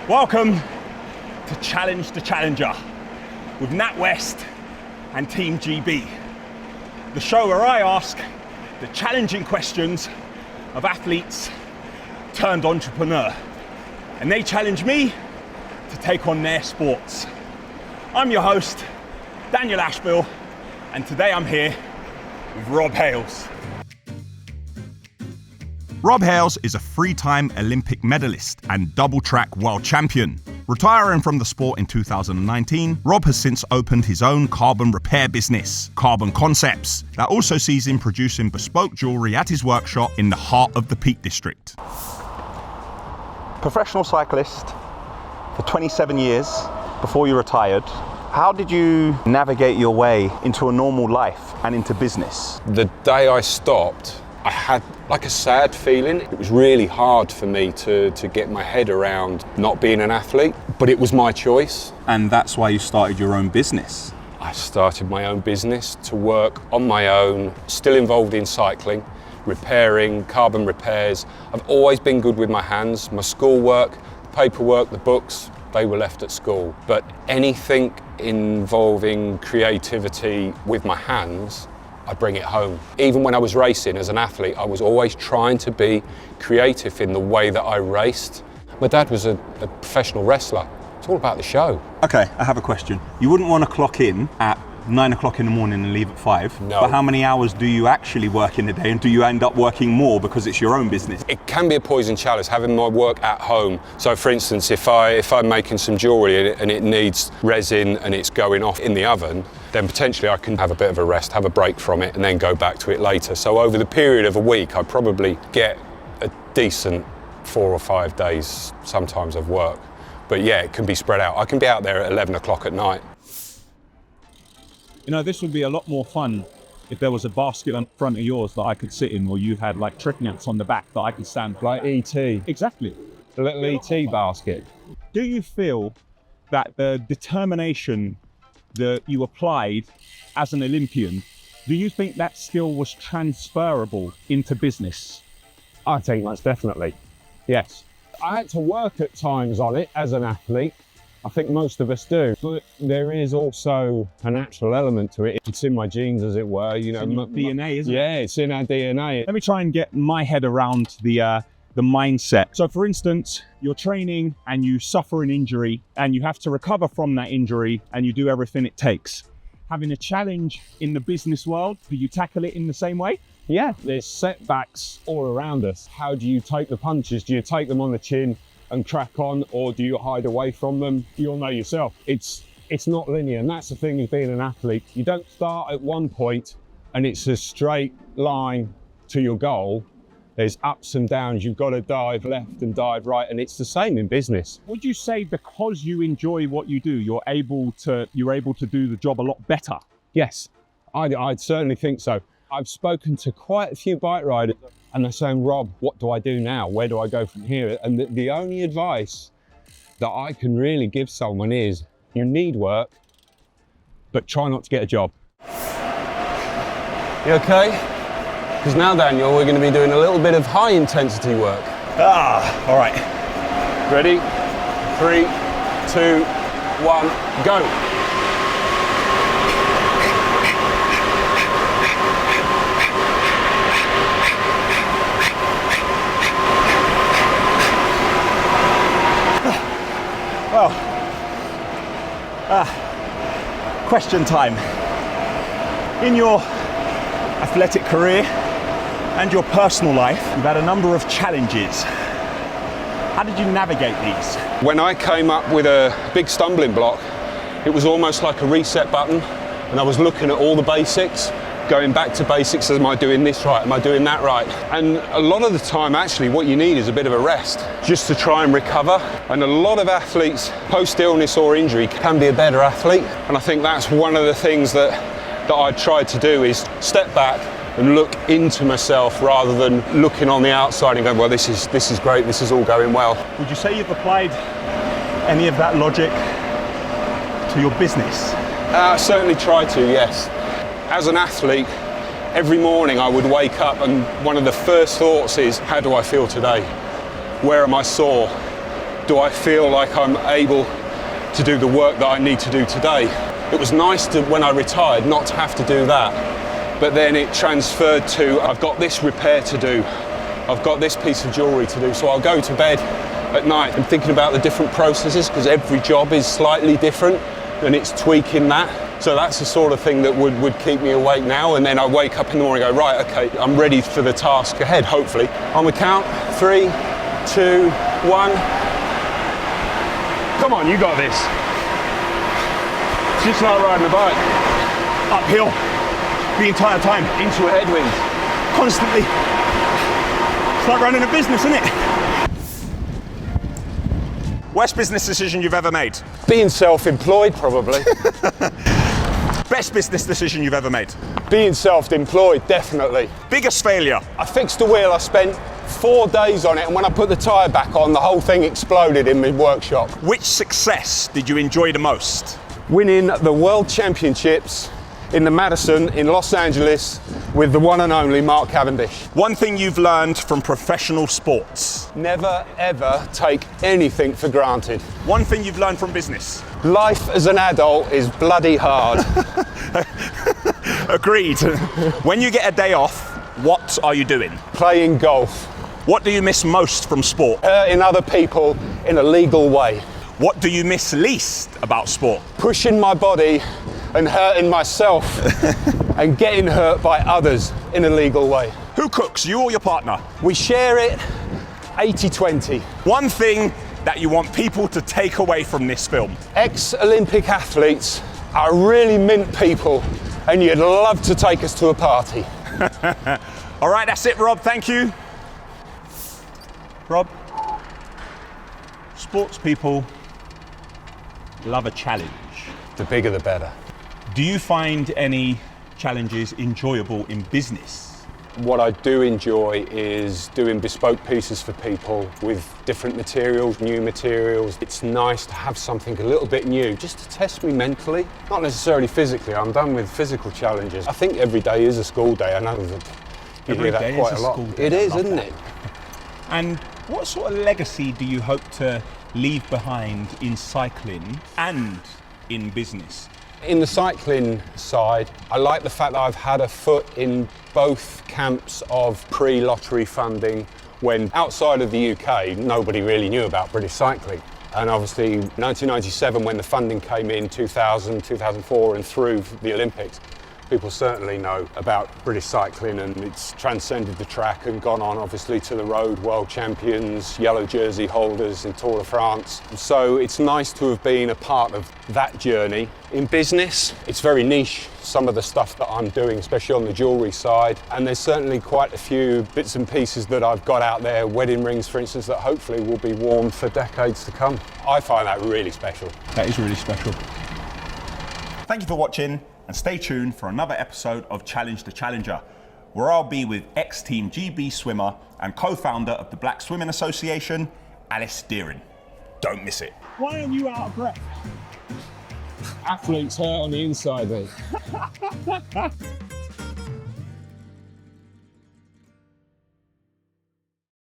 Welcome to Challenge the Challenger with NatWest and Team GB, the show where I ask the challenging questions of athletes turned entrepreneur, and they challenge me to take on their sports. I'm your host, Daniel Ashville, and today I'm here with Rob Hayles. Rob Hayles is a three-time Olympic medalist and double-track world champion. Retiring from the sport in 2019, Rob has since opened his own carbon repair business, Carbon Concepts, that also sees him producing bespoke jewellery at his workshop in the heart of the Peak District. Professional cyclist for 27 years before you retired. How did you navigate your way into a normal life and into business? The day I stopped, I had like a sad feeling. It was really hard for me to get my head around not being an athlete, but it was my choice. And that's why you started your own business? I started my own business to work on my own, still involved in cycling, repairing, carbon repairs. I've always been good with my hands. My schoolwork, the paperwork, the books, they were left at school. But anything involving creativity with my hands, I bring it home. Even when I was racing as an athlete, I was always trying to be creative in the way that I raced. My dad was a professional wrestler. It's all about the show. Okay, I have a question. You wouldn't want to clock in at 9 o'clock in the morning and leave at 5. No. But how many hours do you actually work in a day, and do you end up working more because it's your own business? It can be a poison chalice, having my work at home. So for instance, if I'm making some jewellery and it needs resin and it's going off in the oven, then potentially I can have a bit of a rest, have a break from it, and then go back to it later. So over the period of a week, I probably get a decent 4 or 5 days sometimes of work. But yeah, it can be spread out. I can be out there at 11 o'clock at night. You know, this would be a lot more fun if there was a basket in front of yours that I could sit in, or you had like trick nets on the back that I could stand. Like E.T. Exactly. The little E.T. basket. Do you feel that the determination that you applied as an Olympian, do you think that skill was transferable into business? I think most definitely, yes. I had to work at times on it as an athlete. I think most of us do, but there is also a natural element to it. It's in my genes, as it were. You know, in your DNA, isn't it? Yeah, it's in our DNA. Let me try and get my head around the mindset. So for instance, you're training and you suffer an injury and you have to recover from that injury and you do everything it takes. Having a challenge in the business world, do you tackle it in the same way? Yeah, there's setbacks all around us. How do you take the punches? Do you take them on the chin and crack on, or do you hide away from them? You'll know yourself. It's not linear, and that's the thing with being an athlete. You don't start at one point and it's a straight line to your goal. There's ups and downs. You've got to dive left and dive right, and it's the same in business. Would you say because you enjoy what you do, you're able to do the job a lot better? Yes, I'd certainly think so. I've spoken to quite a few bike riders and they're saying, Rob, what do I do now? Where do I go from here? And the only advice that I can really give someone is, you need work, but try not to get a job. You okay? Because now, Daniel, we're going to be doing a little bit of high intensity work. All right. Ready? 3, 2, 1, go. Question time. In your athletic career and your personal life, you've had a number of challenges. How did you navigate these? When I came up with a big stumbling block, it was almost like a reset button, and I was looking at all the basics, going back to basics. Am I doing this right? Am I doing that right? And a lot of the time, actually, what you need is a bit of a rest, just to try and recover. And a lot of athletes, post-illness or injury, can be a better athlete. And I think that's one of the things that I tried to do, is step back and look into myself rather than looking on the outside and going, well, this is great, this is all going well. Would you say you've applied any of that logic to your business? I certainly try to, yes. As an athlete, every morning I would wake up and one of the first thoughts is, how do I feel today? Where am I sore? do I feel like I'm able to do the work that I need to do today? It was nice to, when I retired, not to have to do that, but then it transferred to, I've got this repair to do, I've got this piece of jewellery to do, so I'll go to bed at night and thinking about the different processes, because every job is slightly different and it's tweaking that. So that's the sort of thing that would keep me awake now, and then I wake up in the morning and go, right, okay, I'm ready for the task ahead, hopefully. On the count, 3, 2, 1. Come on, you got this. It's just like riding a bike. Uphill the entire time. Into a headwind. Constantly. It's like running a business, isn't it? Worst business decision you've ever made? Being self-employed, probably. Best business decision you've ever made? Being self-employed, definitely. Biggest failure? I fixed the wheel, I spent 4 days on it, and when I put the tyre back on, the whole thing exploded in my workshop. Which success did you enjoy the most? Winning the World Championships in the Madison in Los Angeles with the one and only Mark Cavendish. One thing you've learned from professional sports? Never ever take anything for granted. One thing you've learned from business? Life as an adult is bloody hard. Agreed. When you get a day off, what are you doing? Playing golf. What do you miss most from sport? Hurting other people in a legal way. What do you miss least about sport? Pushing my body and hurting myself and getting hurt by others in a legal way. Who cooks, you or your partner? We share it 80-20. One thing that you want people to take away from this film? Ex-Olympic athletes are really mint people, and you'd love to take us to a party. All right, that's it, Rob. Thank you. Rob, sports people love a challenge. The bigger the better. Do you find any challenges enjoyable in business? What I do enjoy is doing bespoke pieces for people with different materials, new materials. It's nice to have something a little bit new, just to test me mentally, not necessarily physically. I'm done with physical challenges. I think every day is a school day. I know that you hear that quite a lot. It is, isn't it? And what sort of legacy do you hope to leave behind in cycling and in business? In the cycling side, I like the fact that I've had a foot in both camps of pre-lottery funding, when outside of the UK, nobody really knew about British cycling. And obviously 1997, when the funding came in, 2000, 2004 and through the Olympics, people certainly know about British cycling, and it's transcended the track and gone on obviously to the road world champions, yellow jersey holders in Tour de France. So it's nice to have been a part of that journey. In business, it's very niche, some of the stuff that I'm doing, especially on the jewellery side, and there's certainly quite a few bits and pieces that I've got out there, wedding rings for instance, that hopefully will be worn for decades to come. I find that really special. That is really special. Thank you for watching, and stay tuned for another episode of Challenge the Challenger, where I'll be with ex-Team GB swimmer and co-founder of the Black Swimming Association, Alice Deering. Don't miss it. Why are you out of breath? Athletes hurt on the inside, mate.